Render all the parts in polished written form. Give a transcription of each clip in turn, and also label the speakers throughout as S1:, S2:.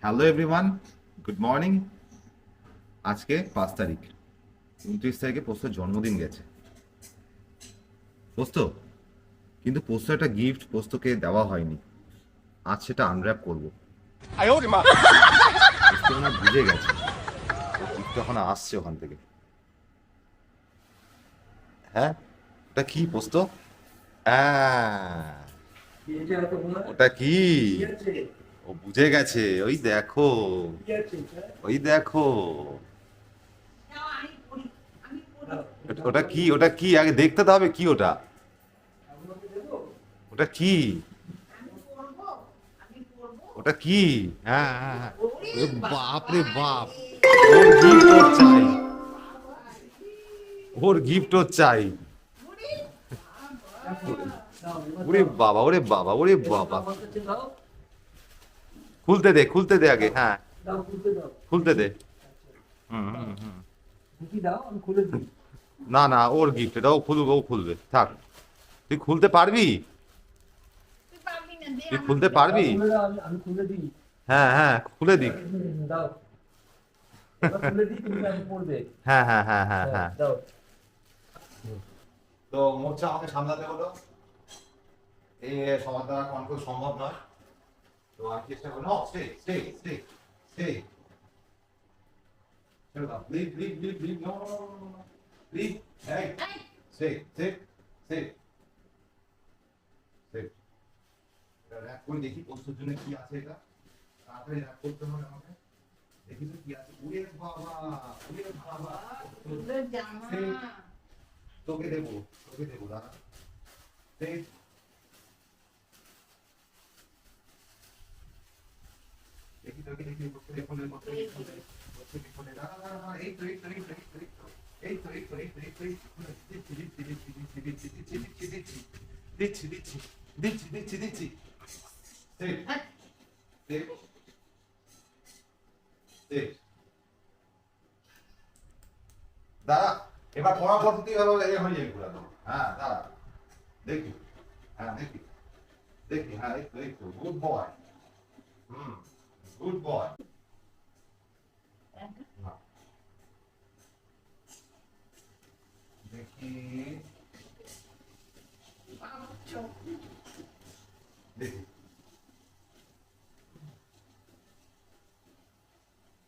S1: Hello everyone, good morning. আজকে 5 তারিখ, 29 তারিখে পোস্তর জন্মদিন গেছে। পোস্ত কিন্তু পোস্ত একটা গিফট পোস্তকে দেওয়া হয়নি, আজ সেটা আনর্যাপ করবো। পোস্ত না বুঝে গেছে গিফট এখন আসছে ওখান থেকে। হ্যাঁ, ওটা কি পোস্ত? হ্যাঁ, ওটা কি? ও বুঝে গেছে, ওই দেখো, ওই দেখো। ওটা কি? ওটা কি আগে দেখতে তো হবে, কি ওটা? ওটা কি? ওটা কি? হ্যাঁ হ্যাঁ হ্যাঁ। এ বাপ রে বাপ, ওর গিফট ওর চাই, ওর গিফট ওর চাই। ওরে বাবা, ওরে বাবা, ওরে বাবা। খুলতে দে, খুলতে দে আগে। হ্যাঁ, খুলতে দে। হুম হুম হুম। না না, ওর গিফট এটা, ও খুলবে, ও খুলবে, থাক। তুই খুলতে পারবি? তুই খুলতে পারবি? হ্যাঁ হ্যাঁ, খুলে দিক। হ্যাঁ হ্যাঁ হ্যাঁ হ্যাঁ হ্যাঁ। তো মোর্চা আমাকে সামলাতে হলো, এই সবার দ্বারা কন্ট্রোল সম্ভব নয়। তো আমি চেষ্টা করি। Stay stay stay stay, leave leave leave leave, no no no no, leave, এই stay stay stay stay. Rap করে দেখি পোস্টের জন্য কি আছে, এটা তাড়াতাড়ি র্যাপ করতে হবে আমাকে। দেখি তো কি আছে। ওরে বাবা, ওরে বাবা, তোকে দেবো, তোকে দেবো, দাঁড়া। দেখি তোকে, দেখি কোথায় ফোনে, কোথায় ফোনে, কোথায় ফোনে, দাঁড়া দাঁড়া দাঁড়া, এই তো এই তো এই তো এই তো এই তো এই তো এই তো এই তো এই তো দিচ্ছি দিচ্ছি দিচ্ছি দিচ্ছি দিচ্ছি দিচ্ছি দিচ্ছি দিচ্ছি দিচ্ছি দিচ্ছি দিচ্ছি দিচ্ছি। দেখ দেখ দেখ, দাঁড়া। এবার পড়া পদ্ধতি হলো এ হয়ে যাবে পুরা। হ্যাঁ দাঁড়া, দেখি। হ্যাঁ দেখি দেখি, হ্যাঁ এই তো এই তো, গুড বয়। হুম, গুড বয়। দেখি দেখি,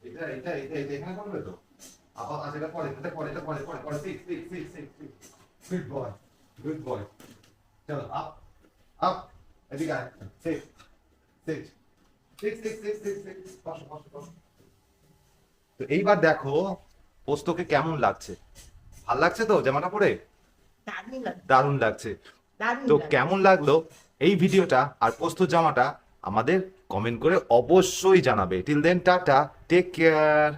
S1: এটা এটা এটা এটা এখানে করবে তো। আবার আছে, এটা পরে, এটা পরে, এটা পরে, পরে পরে, six six six six six. Good boy, good boy. চলো আপ আপ, এদিকে আয়। Six six six six six six six, বসো বসো বসো। তো এইবার দেখো পোস্তকে কেমন লাগছে। ভাল লাগছে তো জামাটা পরে? দারুণ লাগছে। তো কেমন লাগলো এই ভিডিওটা আর পোস্ত জামাটা আমাদের কমেন্ট করে অবশ্যই জানাবে। Till then, tata, take care.